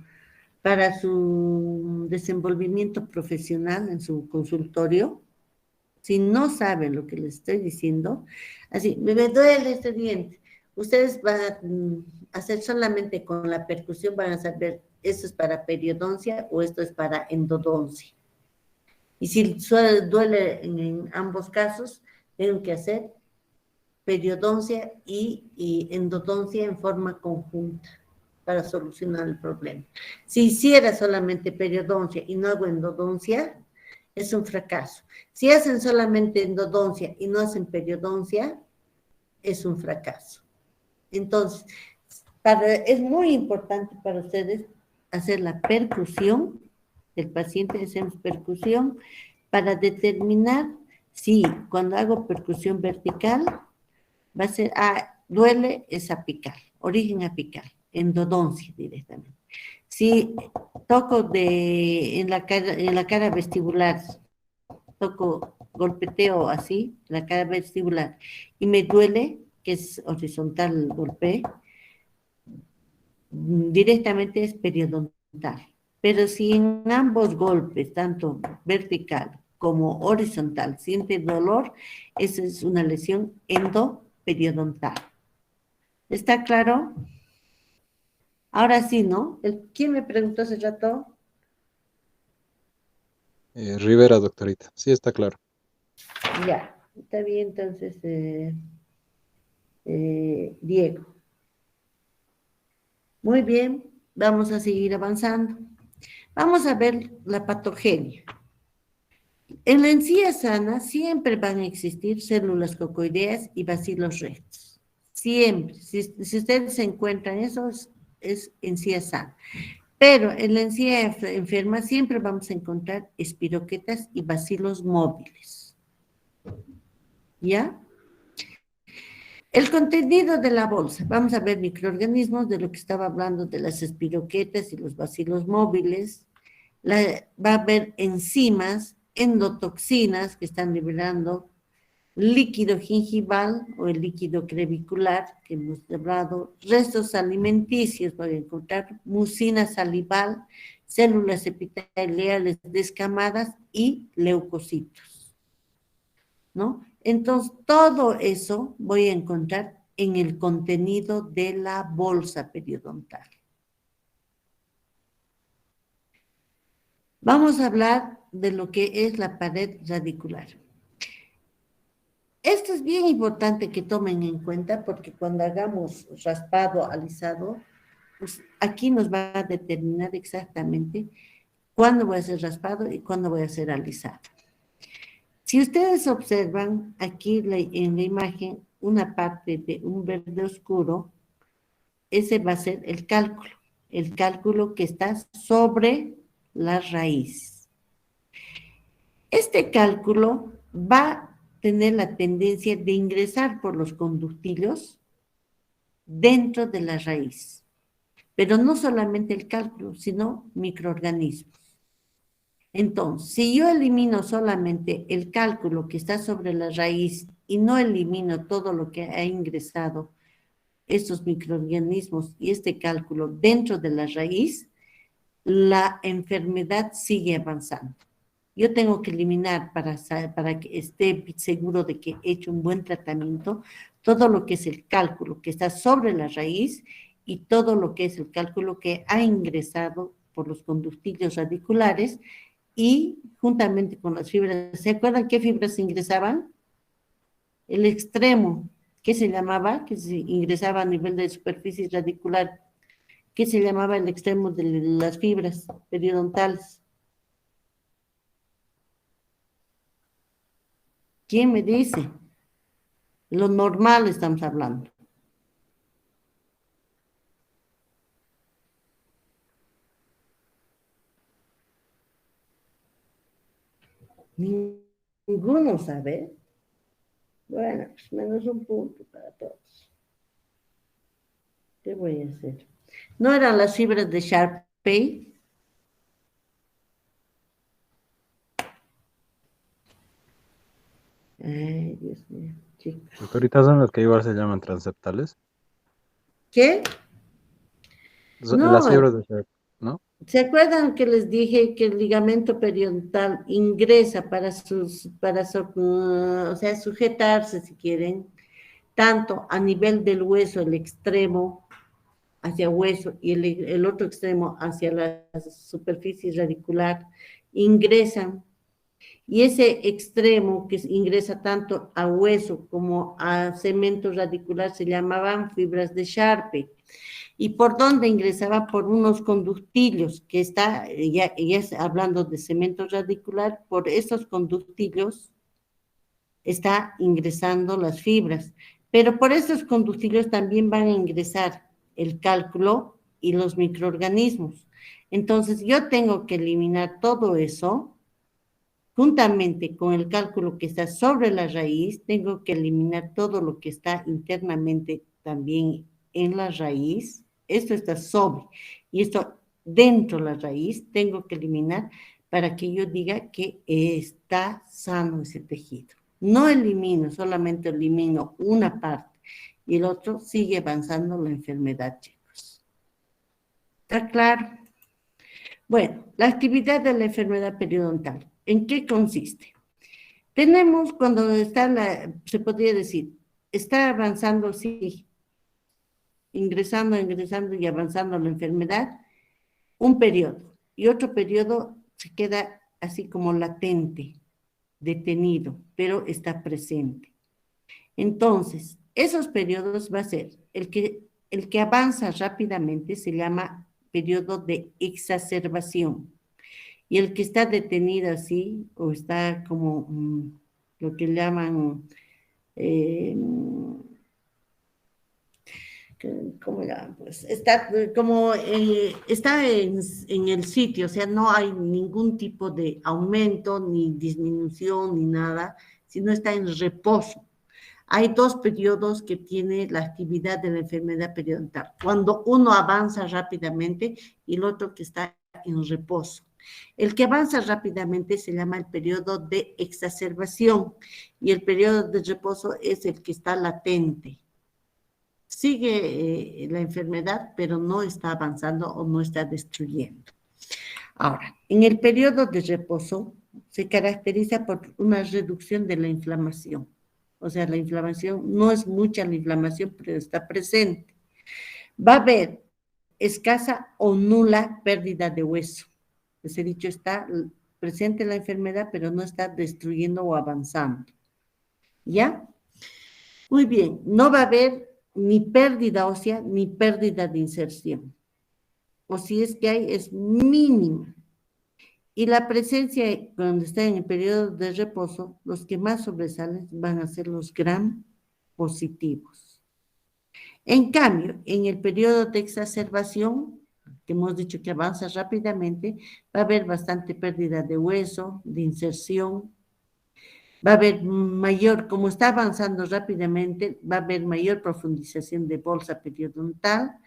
desenvolvimiento profesional en su consultorio. Si no saben lo que les estoy diciendo, así, me duele este diente. Ustedes van a hacer solamente con la percusión, van a saber, esto es para periodoncia o esto es para endodoncia. Y si duele en ambos casos, tienen que hacer periodoncia y endodoncia en forma conjunta para solucionar el problema. Si hiciera solamente periodoncia y no hago endodoncia, es un fracaso. Si hacen solamente endodoncia y no hacen periodoncia, es un fracaso. Entonces, es muy importante para ustedes hacer la percusión del paciente, hacemos percusión para determinar si cuando hago percusión vertical va a ser, duele, es apical, origen apical, endodoncia directamente. Si toco en la cara vestibular, golpeteo así, la cara vestibular, y me duele, que es horizontal el golpe, directamente es periodontal. Pero si en ambos golpes, tanto vertical como horizontal, siente dolor, esa es una lesión endoperiodontal. ¿Está claro? Ahora sí, ¿no? ¿Quién me preguntó hace rato? Rivera, doctorita. Sí, está claro. Ya, está bien, entonces, Diego. Muy bien, vamos a seguir avanzando. Vamos a ver la patogenia. En la encía sana siempre van a existir células cocoideas y bacilos rectos. Siempre. Si ustedes se encuentran eso, es encía sana. Pero en la encía enferma siempre vamos a encontrar espiroquetas y bacilos móviles. ¿Ya? El contenido de la bolsa. Vamos a ver microorganismos, de lo que estaba hablando de las espiroquetas y los bacilos móviles. Va a haber enzimas, endotoxinas que están liberando líquido gingival o el líquido crevicular que hemos hablado, restos alimenticios, voy a encontrar mucina salival, células epiteliales descamadas y leucocitos, ¿no? Entonces, todo eso voy a encontrar en el contenido de la bolsa periodontal. Vamos a hablar de lo que es la pared radicular. Esto es bien importante que tomen en cuenta porque cuando hagamos raspado, alisado, pues aquí nos va a determinar exactamente cuándo voy a hacer raspado y cuándo voy a hacer alisado. Si ustedes observan aquí en la imagen una parte de un verde oscuro, ese va a ser el cálculo que está sobre la raíz. Este cálculo va a tener la tendencia de ingresar por los conductillos dentro de la raíz. Pero no solamente el cálculo, sino microorganismos. Entonces, si yo elimino solamente el cálculo que está sobre la raíz y no elimino todo lo que ha ingresado estos microorganismos y este cálculo dentro de la raíz, la enfermedad sigue avanzando. Yo tengo que eliminar para que esté seguro de que he hecho un buen tratamiento todo lo que es el cálculo que está sobre la raíz y todo lo que es el cálculo que ha ingresado por los conductillos radiculares y juntamente con las fibras. ¿Se acuerdan qué fibras ingresaban? El extremo, ¿qué se llamaba? Que se ingresaba a nivel de superficie radicular. ¿Qué se llamaba el extremo de las fibras periodontales? ¿Quién me dice? Lo normal estamos hablando. Ninguno sabe. Bueno, pues menos un punto para todos. ¿Qué voy a hacer? ¿No eran las fibras de Sharpey? Ay, Dios mío, chicos. Ahorita son las que igual se llaman transeptales. ¿Qué? No, Las fibras de Sharp, ¿no? ¿se acuerdan que les dije que el ligamento periodontal ingresa o sea, sujetarse, si quieren, tanto a nivel del hueso, el extremo hacia hueso y el otro extremo hacia la superficie radicular, ingresan? Y ese extremo que ingresa tanto a hueso como a cemento radicular se llamaban fibras de Sharpe. ¿Y por dónde ingresaba? Por unos conductillos, que está, ya hablando de cemento radicular, por esos conductillos está ingresando las fibras. Pero por esos conductillos también van a ingresar el cálculo y los microorganismos. Entonces yo tengo que eliminar todo eso. Juntamente con el cálculo que está sobre la raíz, tengo que eliminar todo lo que está internamente también en la raíz. Esto está sobre y esto dentro de la raíz tengo que eliminar para que yo diga que está sano ese tejido. No elimino, solamente elimino una parte y el otro sigue avanzando la enfermedad, chicos. ¿Está claro? Bueno, la actividad de la enfermedad periodontal. ¿En qué consiste? Tenemos cuando está se podría decir, está avanzando, sí, ingresando y avanzando la enfermedad, un periodo, y otro periodo se queda así como latente, detenido, pero está presente. Entonces, esos periodos va a ser el que avanza rápidamente se llama periodo de exacerbación. Y el que está detenido así, o está como lo que llaman, ¿cómo llaman? Pues está como, está en el sitio, o sea, no hay ningún tipo de aumento, ni disminución, ni nada, sino está en reposo. Hay dos periodos que tiene la actividad de la enfermedad periodontal. Cuando uno avanza rápidamente y el otro que está en reposo. El que avanza rápidamente se llama el periodo de exacerbación y el periodo de reposo es el que está latente. Sigue la enfermedad, pero no está avanzando o no está destruyendo. Ahora, en el periodo de reposo se caracteriza por una reducción de la inflamación. O sea, la inflamación, no es mucha la inflamación, pero está presente. Va a haber escasa o nula pérdida de hueso. Les he dicho, está presente la enfermedad, pero no está destruyendo o avanzando. ¿Ya? Muy bien, no va a haber ni pérdida ósea ni pérdida de inserción. O si es que hay, es mínima. Y la presencia, cuando está en el periodo de reposo, los que más sobresalen van a ser los gram positivos. En cambio, en el periodo de exacerbación, que hemos dicho que avanza rápidamente, va a haber bastante pérdida de hueso, de inserción, va a haber mayor, como está avanzando rápidamente, va a haber mayor profundización de bolsa periodontal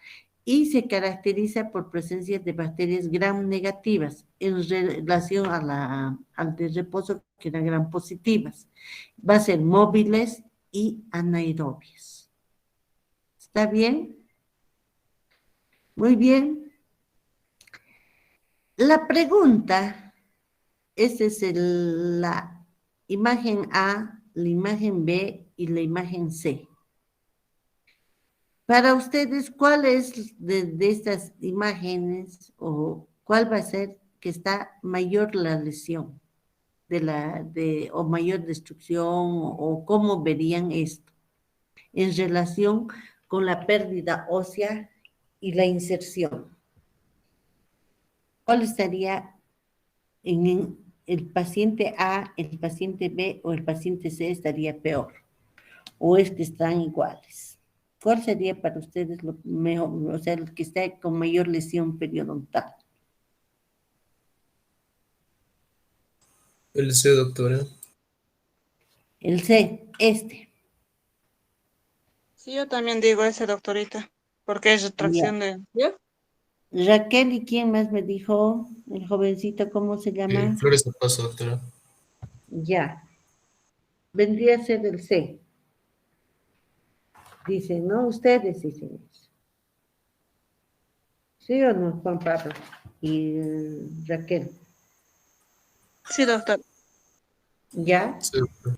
y se caracteriza por presencia de bacterias gram negativas en relación al de reposo que eran gram positivas. Va a ser móviles y anaerobias. ¿Está bien? Muy bien. La pregunta, esta es la imagen A, la imagen B y la imagen C. Para ustedes, ¿cuál es de estas imágenes o cuál va a ser que está mayor la lesión o mayor destrucción o cómo verían esto en relación con la pérdida ósea y la inserción? ¿Cuál estaría en el paciente A, el paciente B o el paciente C estaría peor? ¿O es que están iguales? ¿Cuál sería para ustedes lo mejor, o sea, el que está con mayor lesión periodontal? El C, doctora. El C, este. Sí, yo también digo ese, doctorita, porque es Ya. retracción de... ¿Ya? Raquel, ¿y quién más me dijo? El jovencito, ¿cómo se llama? Flores de paso, doctora. Ya. Vendría a ser el C. Dicen, ¿no? Ustedes dicen eso. ¿Sí o no, Juan Pablo? Y Raquel. Sí, doctor. ¿Ya? Sí, doctora.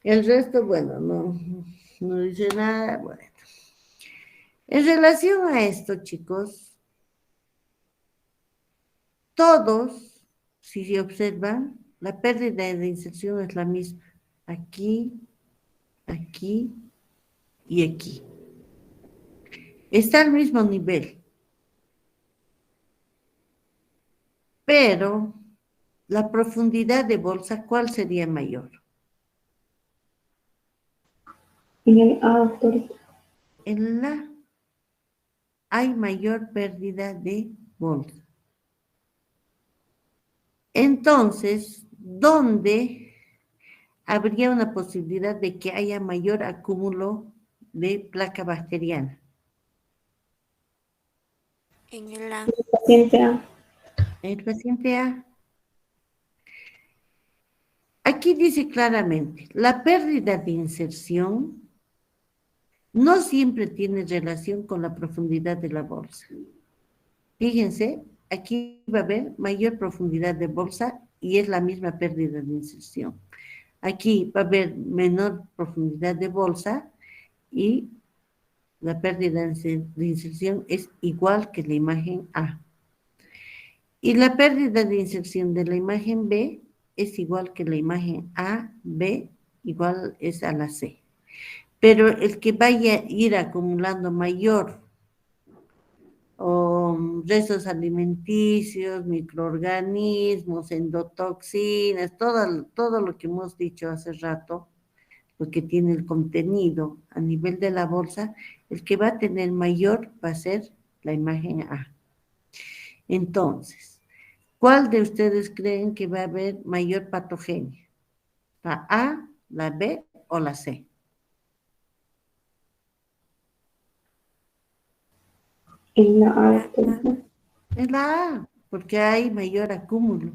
El resto, bueno, no dice nada. Bueno. En relación a esto, chicos, todos, si se observan, la pérdida de inserción es la misma. Aquí, aquí y aquí. Está al mismo nivel. Pero la profundidad de bolsa, ¿cuál sería mayor? En el A, doctorita. En la hay mayor pérdida de bolsa. Entonces, ¿dónde habría una posibilidad de que haya mayor acúmulo de placa bacteriana? En el A. Paciente A. El paciente A. Aquí dice claramente, la pérdida de inserción no siempre tiene relación con la profundidad de la bolsa. Fíjense, aquí va a haber mayor profundidad de bolsa y es la misma pérdida de inserción. Aquí va a haber menor profundidad de bolsa y la pérdida de inserción es igual que la imagen A. Y la pérdida de inserción de la imagen B es igual que la imagen A, B, igual es a la C. Pero el que vaya a ir acumulando mayor o restos alimenticios, microorganismos, endotoxinas, todo lo que hemos dicho hace rato, lo que tiene el contenido a nivel de la bolsa, el que va a tener mayor va a ser la imagen A. Entonces, ¿cuál de ustedes creen que va a haber mayor patogenia? ¿La A, la B o la C? En la A, doctora. Es la A, porque hay mayor acúmulo.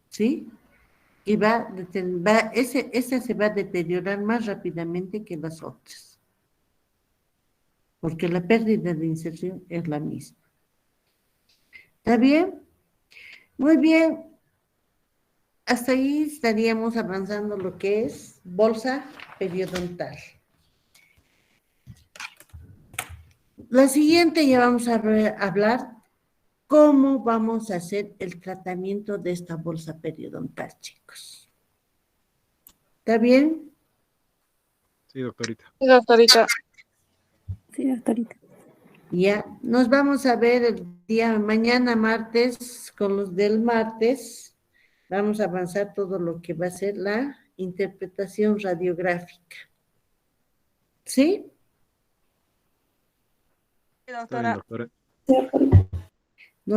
¿Sí? Y esa se va a deteriorar más rápidamente que las otras, porque la pérdida de inserción es la misma. ¿Está bien? Muy bien. Hasta ahí estaríamos avanzando lo que es bolsa periodontal. La siguiente ya vamos a hablar cómo vamos a hacer el tratamiento de esta bolsa periodontal, chicos. ¿Está bien? Sí, doctorita. Sí, doctorita. Sí, doctorita. Ya, nos vamos a ver el día mañana martes con los del martes. Vamos a avanzar todo lo que va a ser la interpretación radiográfica. ¿Sí? Sí, Está bien, doctora. doctora. Sí, doctora.